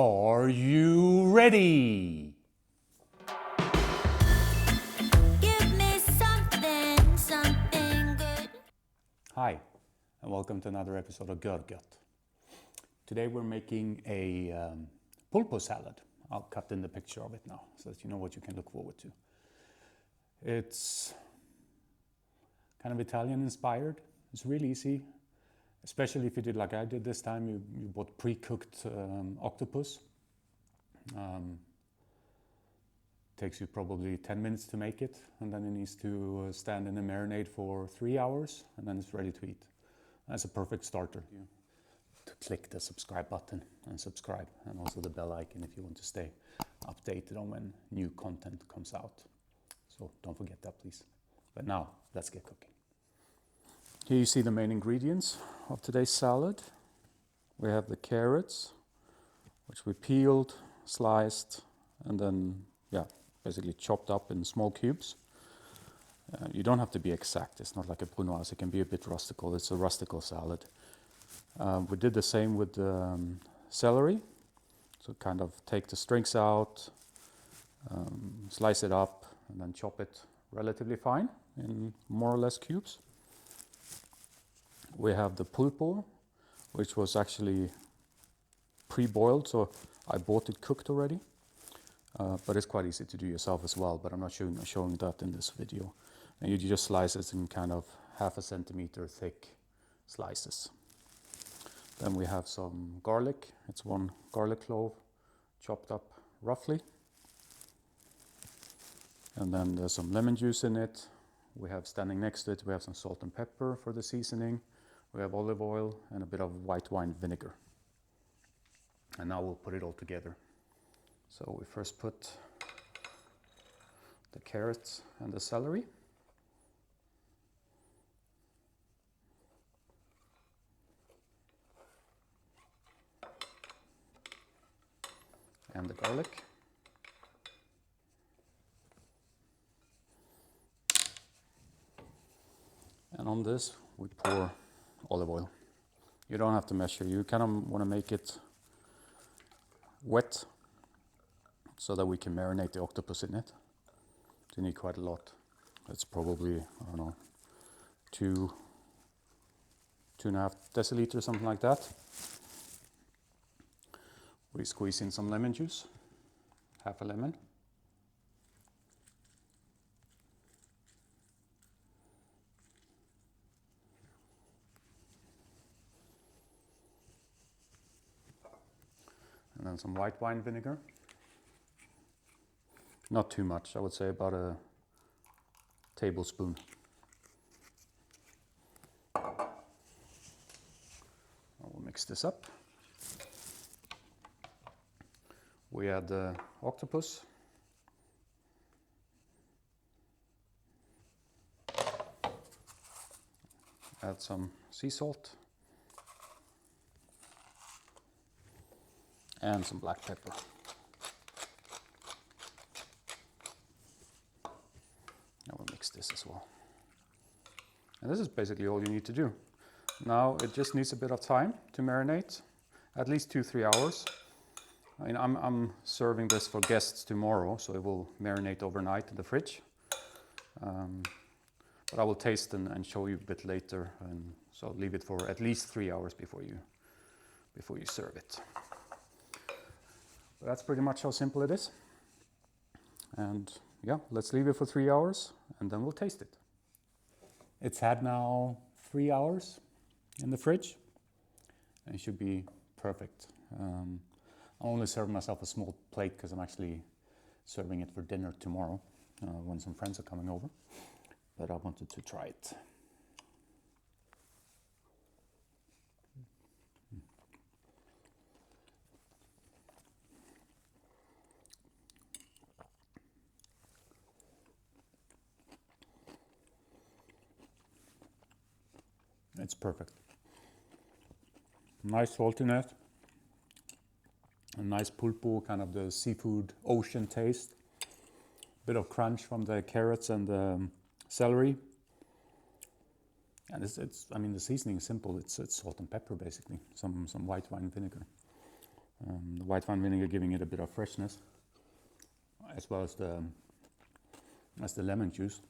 Are you ready? Give me something good. Hi, and welcome to another episode of Görgött. Today we're making a Pulpo salad. I'll cut in the picture of it now so that you know what you can look forward to. It's kind of Italian inspired. It's really easy, especially if you did like I did this time. You bought pre-cooked octopus. Takes you probably 10 minutes to make it, and then it needs to stand in a marinade for 3 hours, and then it's ready to eat. That's a perfect starter. To click the subscribe button and subscribe, and also the bell icon if you want to stay updated on when new content comes out. So don't forget that, please. But now, let's get cooking. Here you see the main ingredients of today's salad. We have the carrots, which we peeled, sliced, and then, basically chopped up in small cubes. You don't have to be exact. It's not like a brunoise. It can be a bit rustical. It's a rustical salad. We did the same with celery. So kind of take the strings out, slice it up, and then chop it relatively fine in more or less cubes. We have the pulpo, which was actually pre-boiled, so I bought it cooked already. But it's quite easy to do yourself as well, but I'm not showing that in this video. And you just slice it in kind of 1/2 centimeter thick slices. Then we have some garlic. It's 1 garlic clove chopped up roughly. And then there's some lemon juice in it. We have standing next to it, we have some salt and pepper for the seasoning. We have olive oil and a bit of white wine vinegar. And now we'll put it all together. So we first put the carrots and the celery. And the garlic. And on this we pour olive oil. You don't have to measure. You kind of want to make it wet so that we can marinate the octopus in it. You need quite a lot. It's probably, I don't know, 2.5 deciliters, something like that. We squeeze in some lemon juice, 1/2 lemon. And then some white wine vinegar. Not too much, I would say about a tablespoon. I will mix this up. We add the octopus. Add some sea salt. And some black pepper. I will mix this as well. And this is basically all you need to do. Now it just needs a bit of time to marinate, at least 2-3 hours. I mean, I'm serving this for guests tomorrow, so it will marinate overnight in the fridge. But I will taste and show you a bit later, and so leave it for at least 3 hours before you serve it. But that's pretty much how simple it is. And let's leave it for 3 hours and then we'll taste it. It's had now 3 hours in the fridge and it should be perfect. I only serve myself a small plate because I'm actually serving it for dinner tomorrow when some friends are coming over. But I wanted to try it. It's perfect. Nice saltiness, a nice pulpo, kind of the seafood ocean taste. Bit of crunch from the carrots and the celery. And I mean, the seasoning is simple. It's salt and pepper basically, some white wine vinegar. The white wine vinegar giving it a bit of freshness, as well as the lemon juice.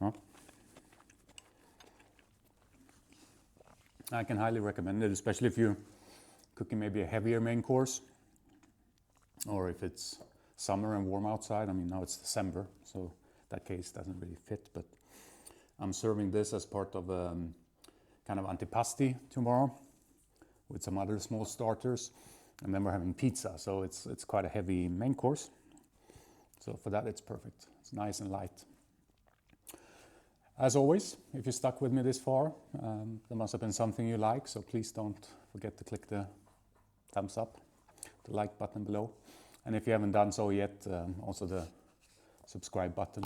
Huh? I can highly recommend it, especially if you're cooking maybe a heavier main course, or if it's summer and warm outside. I mean, now it's December, so that case doesn't really fit, but I'm serving this as part of kind of antipasti tomorrow with some other small starters, and then we're having pizza, so it's quite a heavy main course. So for that, it's perfect. It's nice and light. As always, if you stuck with me this far, there must have been something you like, so please don't forget to click the thumbs up, the like button below. And if you haven't done so yet, also the subscribe button.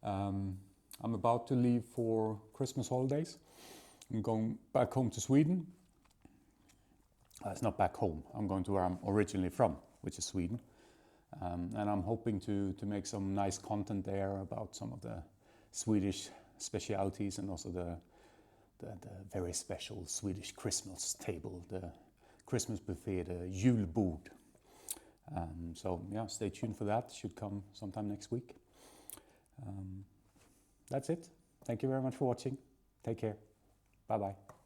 I'm about to leave for Christmas holidays. I'm going back home to Sweden. It's not back home, I'm going to where I'm originally from, which is Sweden. And I'm hoping to make some nice content there about some of the Swedish specialities, and also the very special Swedish Christmas table, the Christmas buffet, the julbord. So yeah, stay tuned for that. Should come sometime next week. That's it. Thank you very much for watching. Take care. Bye bye.